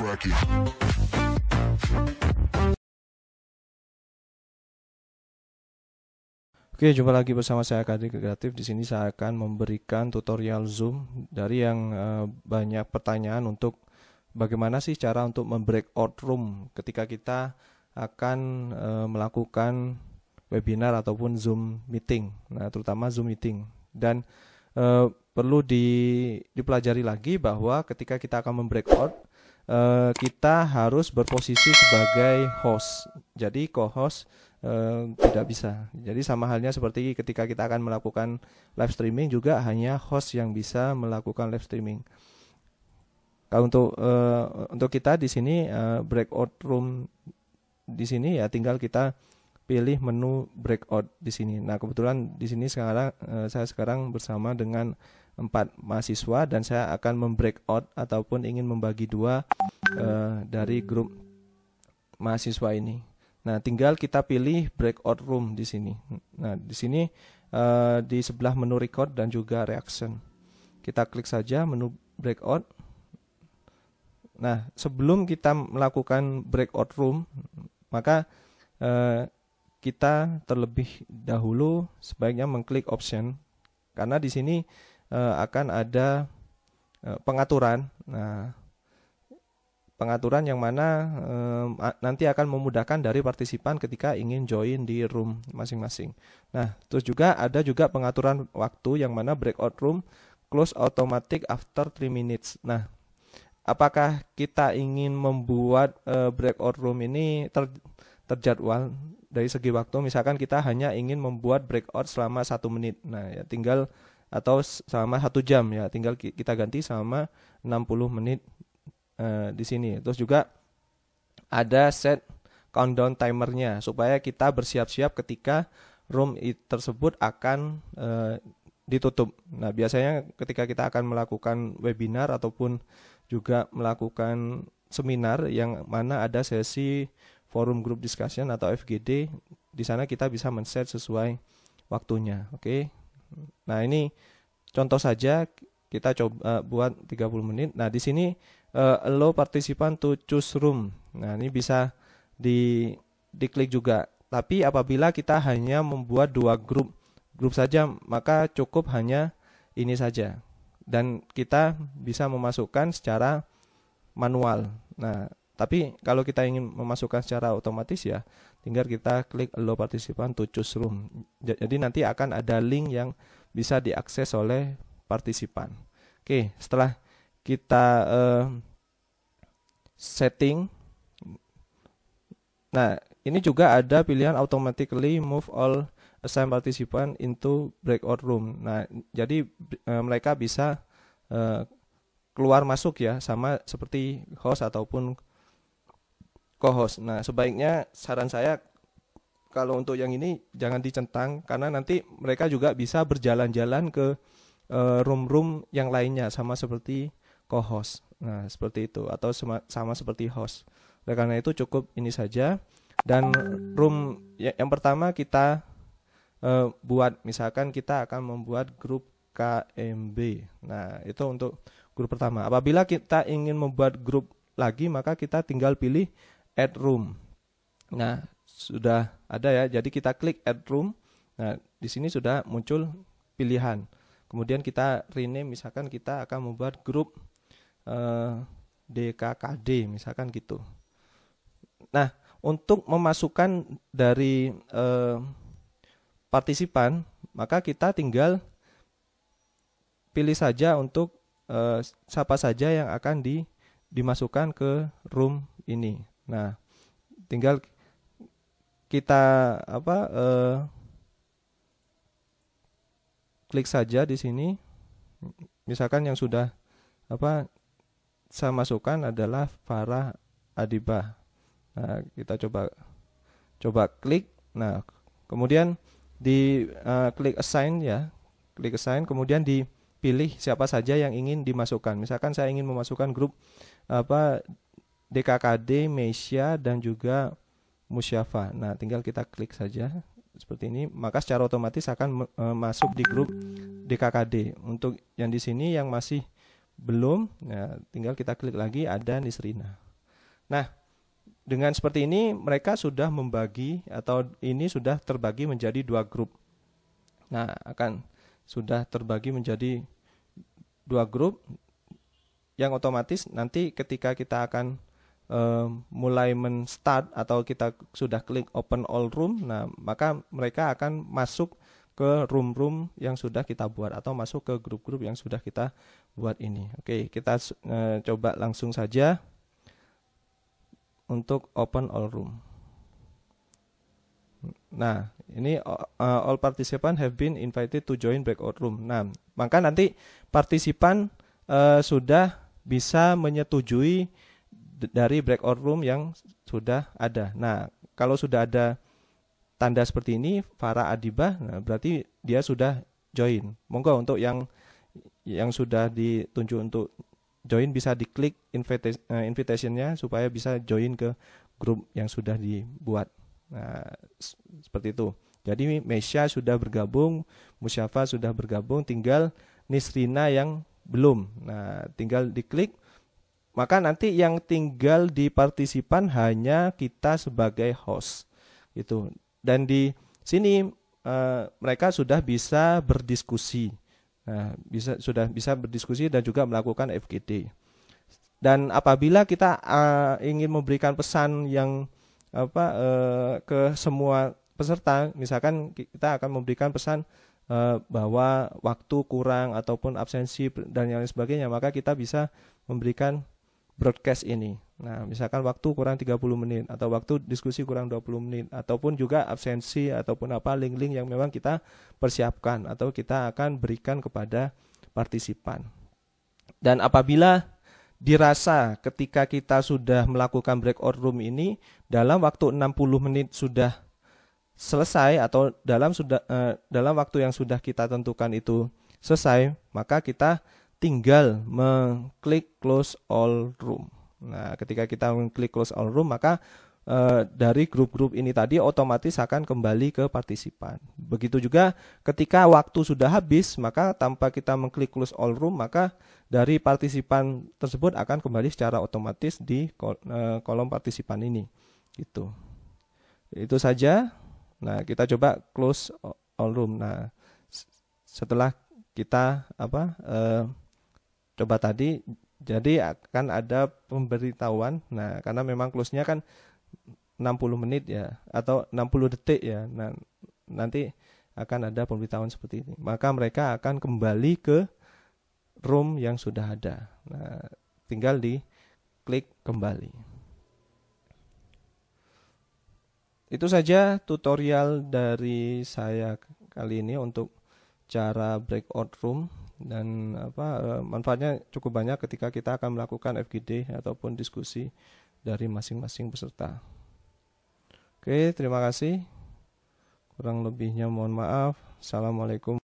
crack it. Oke, jumpa lagi bersama saya Kadri Kreatif. Di sini saya akan memberikan tutorial Zoom dari yang banyak pertanyaan untuk bagaimana sih cara untuk membreakout room ketika kita akan melakukan webinar ataupun Zoom meeting. Nah, terutama Zoom meeting. Dan perlu dipelajari lagi bahwa ketika kita akan membreakout, kita harus berposisi sebagai host. Jadi co-host tidak bisa. Jadi sama halnya seperti ketika kita akan melakukan live streaming, juga hanya host yang bisa melakukan live streaming. Kalau untuk kita di sini breakout room di sini ya tinggal kita pilih menu breakout di sini. Nah, kebetulan di sini sekarang saya sekarang bersama dengan 4 mahasiswa dan saya akan membreakout ataupun ingin membagi dua dari grup mahasiswa ini. Nah, tinggal kita pilih breakout room di sini. Nah, di sini di sebelah menu record dan juga reaction. Kita klik saja menu breakout. Nah, sebelum kita melakukan breakout room, maka kita terlebih dahulu sebaiknya mengklik option, karena di sini akan ada pengaturan. Nah, pengaturan yang mana nanti akan memudahkan dari partisipan ketika ingin join di room masing-masing. Nah, terus juga ada pengaturan waktu yang mana breakout room close automatic after 3 minutes. Nah, apakah kita ingin membuat breakout room ini terjadwal dari segi waktu? Misalkan kita hanya ingin membuat breakout selama 1 menit. Nah, ya tinggal, atau selama 1 jam, ya tinggal kita ganti selama 60 menit di sini. Terus juga ada set countdown timernya supaya kita bersiap-siap ketika room tersebut akan ditutup. Nah, biasanya ketika kita akan melakukan webinar ataupun juga melakukan seminar yang mana ada sesi forum group discussion atau FGD, di sana kita bisa men-set sesuai waktunya. Oke. Nah, ini contoh saja, kita coba buat 30 menit. Nah, di sini allow participant to choose room. Nah, ini bisa diklik juga. Tapi apabila kita hanya membuat 2 grup saja, maka cukup hanya ini saja. Dan kita bisa memasukkan secara manual. Nah, tapi kalau kita ingin memasukkan secara otomatis, ya tinggal kita klik allow participant to choose room. Jadi nanti akan ada link yang bisa diakses oleh partisipan. Oke, setelah kita setting, nah ini juga ada pilihan automatically move all assigned participant into breakout room. Nah, jadi mereka bisa keluar masuk ya, sama seperti host ataupun co-host. Nah, sebaiknya saran saya kalau untuk yang ini jangan dicentang, karena nanti mereka juga bisa berjalan-jalan ke room-room yang lainnya sama seperti co-host. Nah, seperti itu, atau sama seperti host. Oleh karena itu cukup ini saja. Dan room yang pertama kita buat, misalkan kita akan membuat grup KMB. Nah, itu untuk grup pertama. Apabila kita ingin membuat grup lagi, maka kita tinggal pilih add room. Nah, sudah ada ya. Jadi kita klik add room. Nah, di sini sudah muncul pilihan. Kemudian kita rename, misalkan kita akan membuat grup DKKD, misalkan gitu. Nah, untuk memasukkan dari partisipan, maka kita tinggal pilih saja untuk siapa saja yang akan dimasukkan ke room ini. Nah, tinggal kita klik saja di sini. Misalkan yang sudah saya masukkan adalah Farah Adibah. Nah, kita coba klik. Nah, kemudian di klik assign ya. Klik assign, kemudian dipilih siapa saja yang ingin dimasukkan. Misalkan saya ingin memasukkan grup DKKD, Meisya dan juga Musyafa. Nah, tinggal kita klik saja seperti ini, maka secara otomatis akan masuk di grup DKKD. Untuk yang di sini yang masih belum, ya tinggal kita klik lagi ada Nisrina. Nah, dengan seperti ini mereka sudah membagi atau ini sudah terbagi menjadi 2 grup. Nah, akan sudah terbagi menjadi 2 grup yang otomatis nanti ketika kita akan mulai men-start atau kita sudah klik open all room, nah maka mereka akan masuk ke room-room yang sudah kita buat atau masuk ke grup-grup yang sudah kita buat ini. Oke, kita coba langsung saja untuk open all room. Nah, ini all participants have been invited to join breakout room. Nah, maka nanti partisipan sudah bisa menyetujui dari breakout room yang sudah ada. Nah, kalau sudah ada tanda seperti ini, Farah Adibah, nah berarti dia sudah join. Monggo untuk yang sudah ditunjuk untuk join bisa diklik invitation-nya supaya bisa join ke grup yang sudah dibuat. Nah, seperti itu. Jadi Mesya sudah bergabung, Musyafa sudah bergabung, tinggal Nisrina yang belum. Nah, tinggal diklik. Maka nanti yang tinggal di partisipan hanya kita sebagai host. Gitu. Dan di sini mereka sudah bisa berdiskusi. Nah, sudah bisa berdiskusi dan juga melakukan FGD. Dan apabila kita ingin memberikan pesan yang ke semua peserta, misalkan kita akan memberikan pesan bahwa waktu kurang ataupun absensi dan yang lain sebagainya, maka kita bisa memberikan broadcast ini. Nah, misalkan waktu kurang 30 menit atau waktu diskusi kurang 20 menit ataupun juga absensi ataupun link-link yang memang kita persiapkan atau kita akan berikan kepada partisipan. Dan apabila dirasa ketika kita sudah melakukan breakout room ini dalam waktu 60 menit sudah selesai atau dalam waktu yang sudah kita tentukan itu selesai, maka kita tinggal mengklik close all room. Nah, ketika kita mengklik close all room, maka dari grup-grup ini tadi otomatis akan kembali ke partisipan. Begitu juga ketika waktu sudah habis, maka tanpa kita mengklik close all room, maka dari partisipan tersebut akan kembali secara otomatis di kolom partisipan ini. Gitu. Itu saja. Nah, kita coba close all room. Nah, setelah kita coba tadi, jadi akan ada pemberitahuan. Nah, karena memang close-nya kan 60 menit ya, atau 60 detik ya. Nah, nanti akan ada pemberitahuan seperti ini. Maka mereka akan kembali ke room yang sudah ada. Nah, tinggal diklik kembali. Itu saja tutorial dari saya kali ini untuk cara breakout room. Dan manfaatnya cukup banyak ketika kita akan melakukan FGD ataupun diskusi dari masing-masing peserta. Oke, terima kasih. Kurang lebihnya mohon maaf. Assalamualaikum.